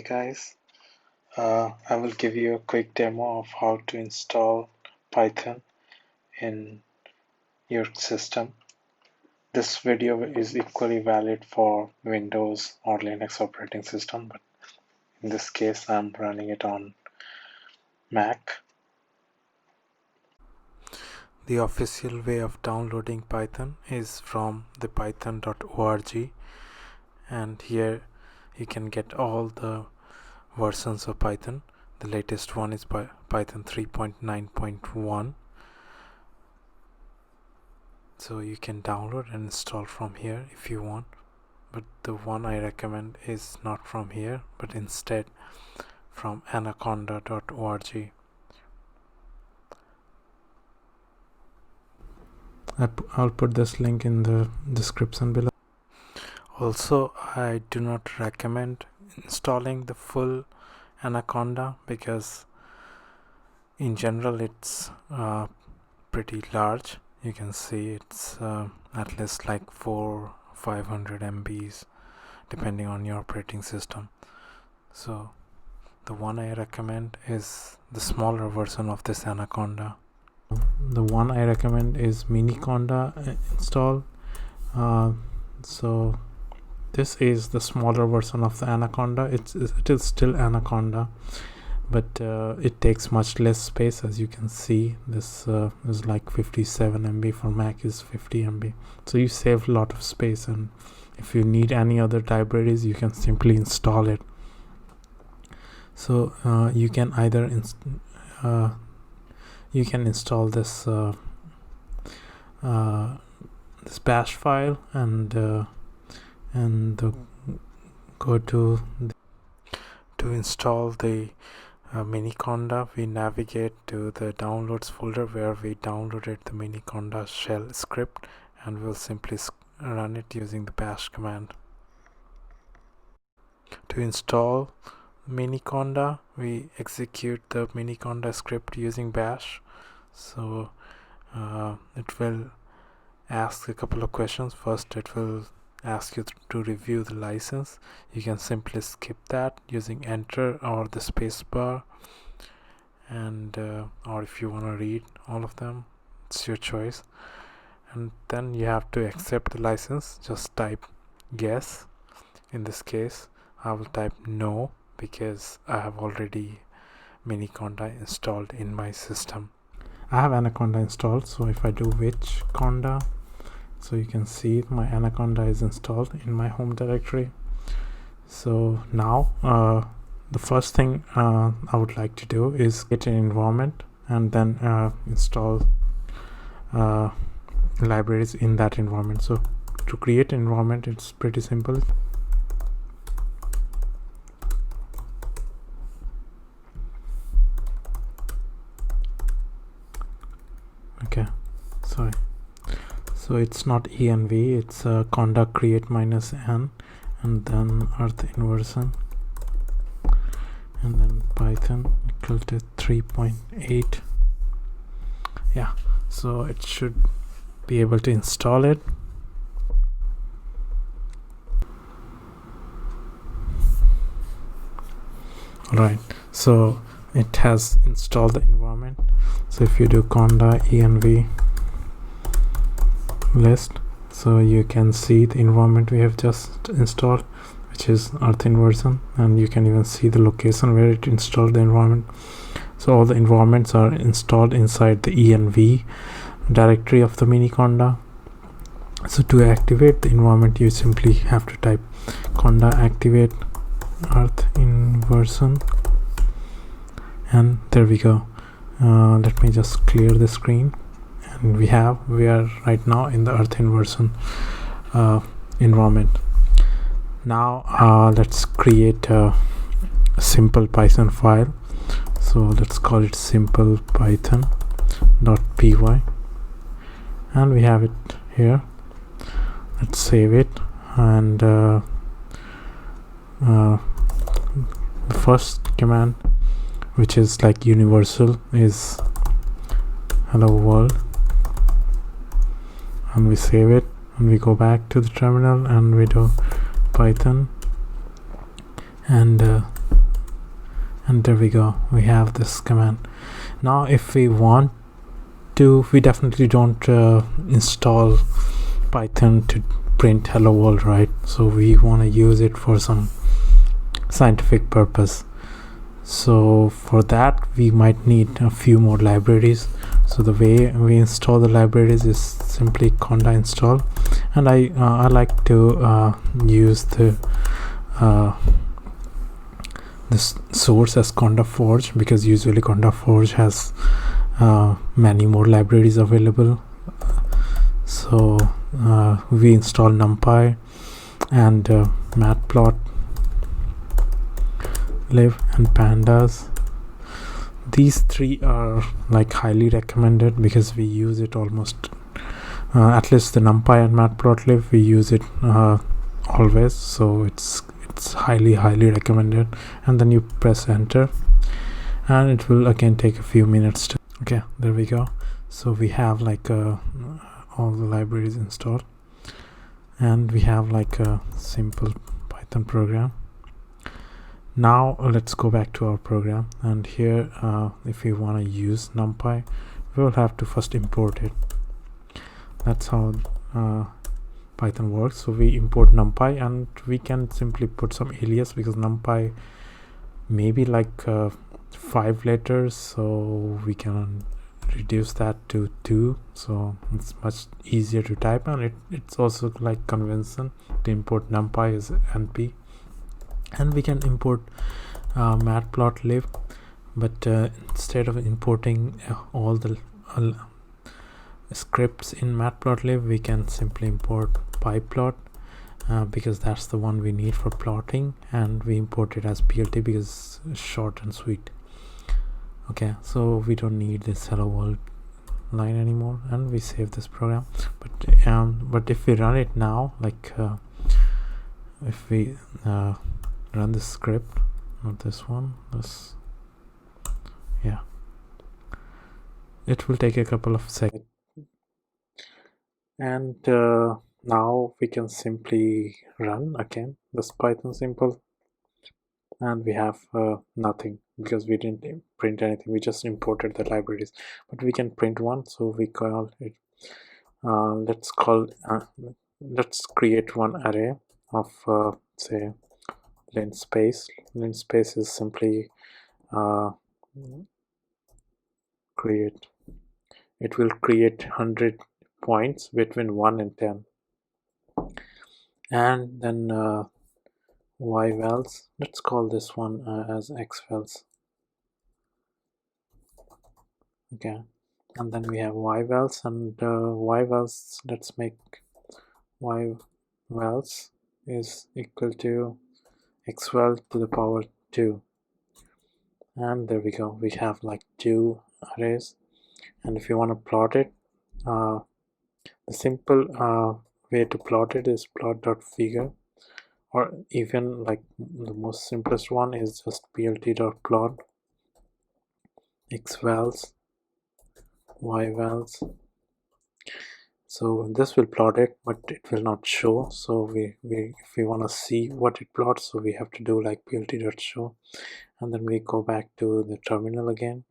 guys, I will give you a quick demo of how to install Python in your system. This video is equally valid for Windows or Linux operating system, but in this case I'm running it on Mac. The official way of downloading Python is from the python.org, and here you can get all the versions of Python. The latest one is Python 3.9.1, so you can download and install from here if you want, but the one I recommend is not from here but instead from anaconda.org. I'll put this link in the description below. Also, I do not recommend installing the full Anaconda because in general it's pretty large. You can see it's at least like 400-500 MBs depending on your operating system. So the one I recommend is the smaller version of this Anaconda. The one I recommend is Miniconda Install. So this is the smaller version of the Anaconda. It is still Anaconda, but it takes much less space. As you can see, this is like 57 MB. For Mac is 50 MB, so you save a lot of space, and if you need any other libraries you can simply install it. So you can either you can install this this bash file and go to install the Miniconda. We navigate to the downloads folder where we downloaded the Miniconda shell script, and we'll simply run it using the bash command. To install Miniconda, we execute the Miniconda script using bash. So it will ask a couple of questions. First, it will ask you to review the license. You can simply skip that using enter or the space bar, and or if you want to read all of them, it's your choice. And then you have to accept the license. Just type yes. In this case I will type no because I have already Miniconda installed in my system. I have Anaconda installed, so if I do which Conda, so you can see my Anaconda is installed in my home directory. So now the first thing I would like to do is get an environment and then install libraries in that environment. So to create an environment, it's pretty simple. Okay, sorry. So it's not env, it's conda create -n, and then earth inversion, and then Python equal to 3.8. Yeah, so it should be able to install it. Alright, so it has installed the environment. So if you do conda env list, so you can see the environment we have just installed, which is earth inversion, and you can even see the location where it installed the environment. So all the environments are installed inside the env directory of the Miniconda. So to activate the environment, you simply have to type conda activate earth inversion, and there we go. Let me just clear the screen, and we are right now in the earth inversion environment. Now let's create a simple Python file. So let's call it simple python.py, and we have it here. Let's save it, and the first command, which is like universal, is hello world, and we save it, and we go back to the terminal and we do Python and and there we go, we have this command. Now if we want to, we definitely don't install Python to print hello world, right? So we want to use it for some scientific purpose. So for that we might need a few more libraries. So the way we install the libraries is simply Conda install, and I like to use the this source as Conda Forge, because usually Conda Forge has many more libraries available. So we install NumPy and Matplotlib and Pandas. These three are like highly recommended because we use it almost at least the NumPy and Matplotlib, we use it always, so it's highly recommended. And then you press enter and it will again take a few minutes to, okay, there we go. So we have like all the libraries installed, and we have like a simple Python program. Now let's go back to our program, and here if we want to use NumPy, we will have to first import it. That's how Python works. So we import NumPy, and we can simply put some alias because NumPy may be like 5 letters, so we can reduce that to 2, so it's much easier to type, and it's also like convention to import NumPy is NP. And we can import Matplotlib, but instead of importing all the scripts in Matplotlib, we can simply import pyplot because that's the one we need for plotting, and we import it as plt because it's short and sweet. Okay, so we don't need this hello world line anymore, and we save this program. But if we run it now, like if we run this script, not this one, this, yeah, it will take a couple of seconds, and now we can simply run again this Python simple, and we have nothing because we didn't print anything, we just imported the libraries. But we can print one, so we call it let's create one array of say linspace. Linspace is simply it will create 100 points between 1 and 10, and then y vals, let's call this one as x vals. Okay, and then we have y vals, and y vals, let's make y vals is equal to x val to the power 2, and there we go, we have like 2 arrays. And if you want to plot it, the simple way to plot it is plot.figure, or even like the most simplest one is just plt.plot x vals y vals. So this will plot it, but it will not show. So if we want to see what it plots, so we have to do like plt.show, and then we go back to the terminal again,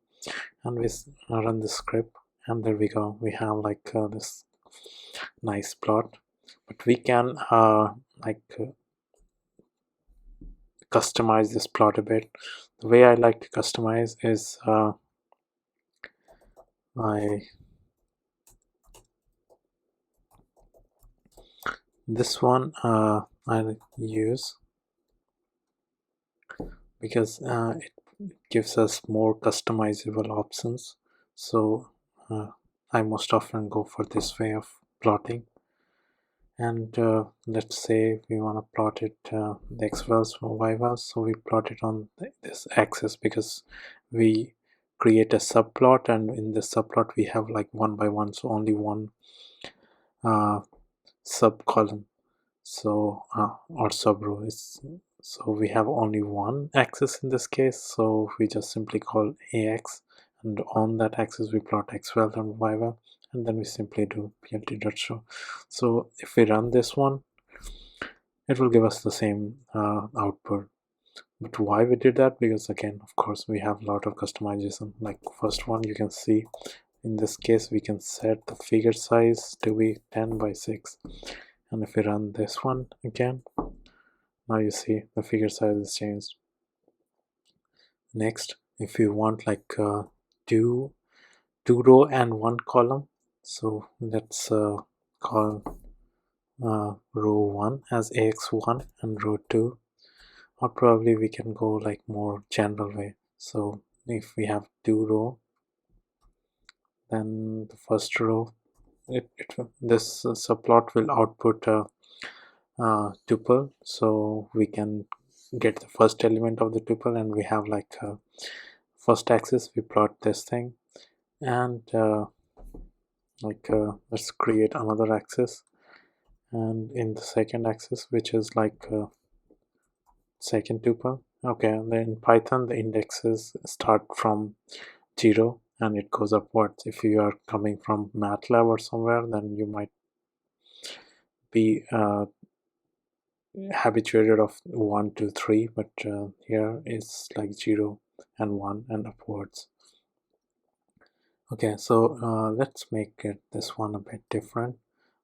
and we run the script, and there we go, we have like this nice plot. But we can customize this plot a bit. The way I like to customize is this one I use because it gives us more customizable options. So I most often go for this way of plotting. And let's say we want to plot it the x vals or y vals, so we plot it on this axis because we create a subplot, and in the subplot we have like 1 by 1, so only one sub column, so or sub row is, so we have only one axis in this case, so we just simply call ax, and on that axis we plot x val and y val, and then we simply do plt.show. So if we run this one, it will give us the same output. But why we did that? Because again, of course, we have a lot of customization. Like first one, you can see in this case we can set the figure size to be 10 by 6, and if we run this one again, now you see the figure size is changed. Next, if you want like two row and one column, so let's call row 1 as ax1 and row 2, or probably we can go like more general way. So if we have 2 row, then the first row, this subplot will output a tuple, so we can get the first element of the tuple, and we have like first axis we plot this thing, and let's create another axis, and in the second axis, which is like second tuple. Okay, and then in Python the indexes start from 0 and it goes upwards. If you are coming from Matlab or somewhere, then you might be habituated of 1 2 3, but here it's like 0 and 1 and upwards. Okay, so let's make it this one a bit different.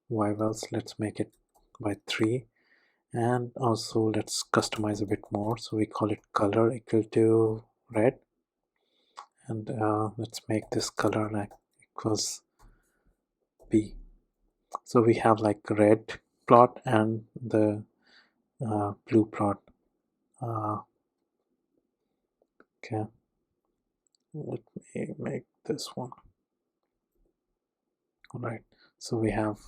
Why else? Let's make it by 3, and also let's customize a bit more. So we call it color equal to red, and let's make this color like equals B. So we have like red plot and the blue plot. Okay, let me make this one. All right, so we have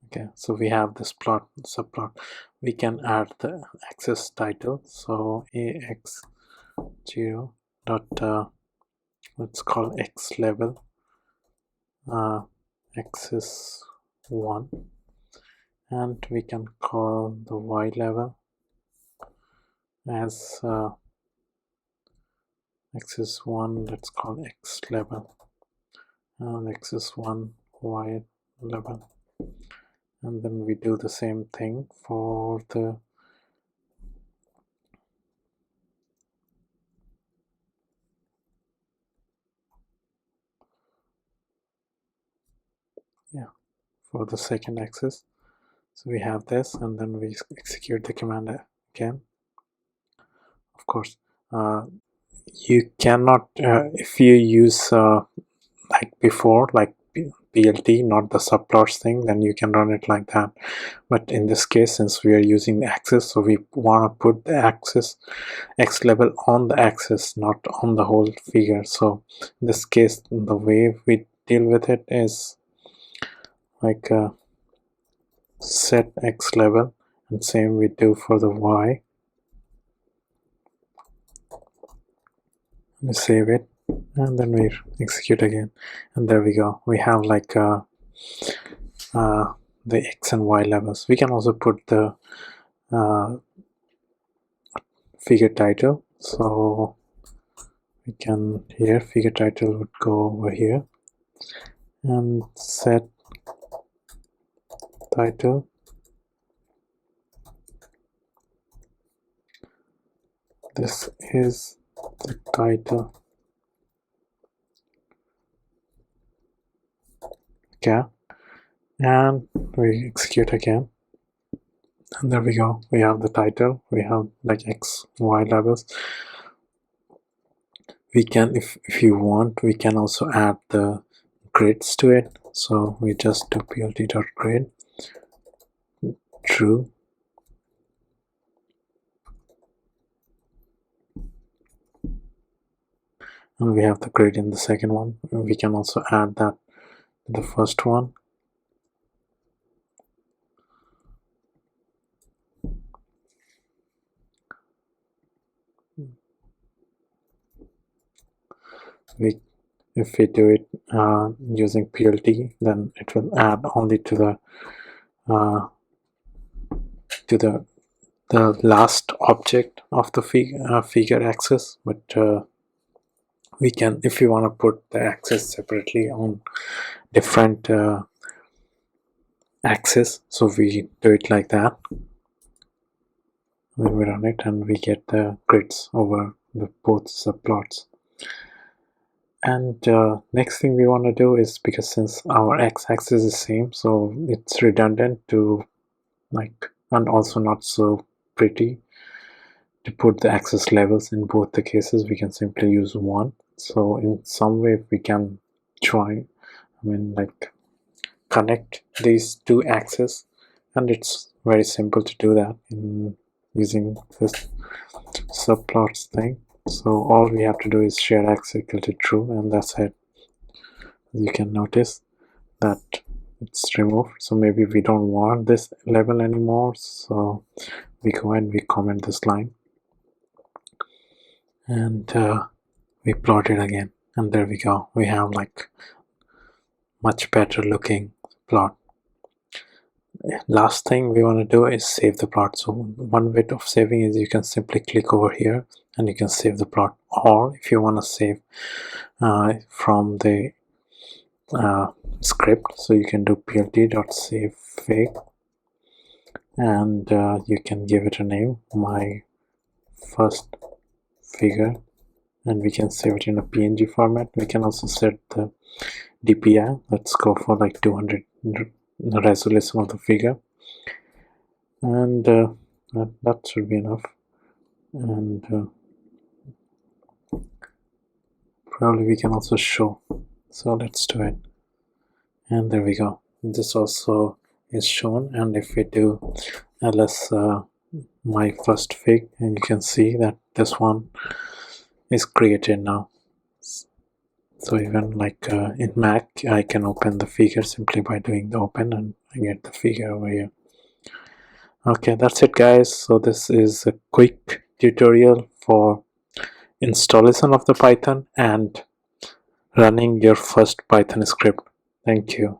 okay, so we have this plot subplot. We can add the axis title, so ax0 dot let's call x level axis 1, and we can call the y level as axis 1, let's call x level, and axis 1 y level, and then we do the same thing for the for the second axis. So we have this, and then we execute the command again. Of course, you cannot if you use like before, like PLT, not the subplots thing, then you can run it like that. But in this case, since we are using the axis, so we want to put the axis x level on the axis, not on the whole figure. So in this case, the way we deal with it is like set x level, and same we do for the y. We save it, and then we execute again, and there we go. We have like the x and y levels. We can also put the figure title, so we can here figure title would go over here, and set title this is the title. Okay, and we execute again, and there we go. We have the title, we have like x y levels. We can, if you want, we can also add the grids to it. So we just do plt.grid true, and we have the grid in the second one. We can also add that to the first one. If we do it using PLT, then it will add only to the last object of the figure axis, but we can, if you want to put the axis separately on different axis, so we do it like that when we run it, and we get the grids over the both subplots. And next thing we want to do is, because since our x-axis is same, so it's redundant to and also not so pretty to put the axis levels in both the cases. We can simply use 1. So in some way we can try, connect these two axes, and it's very simple to do that using this subplots thing. So all we have to do is share x equal to true, and that's it. You can notice that it's removed, so maybe we don't want this level anymore, so we go and we comment this line, and we plot it again, and there we go. We have like much better looking plot. Last thing we want to do is save the plot. So one way of saving is you can simply click over here and you can save the plot, or if you want to save from the script, so you can do plt.savefig, and you can give it a name, my first figure, and we can save it in a PNG format. We can also set the DPI. Let's go for like 200 resolution of the figure, and that should be enough. And probably we can also show, so let's do it. And there we go, this also is shown. And if we do ls my first fig, and you can see that this one is created now. So even like in Mac, I can open the figure simply by doing the open, and I get the figure over here. Okay, that's it guys. So this is a quick tutorial for installation of the Python and running your first Python script. Thank you.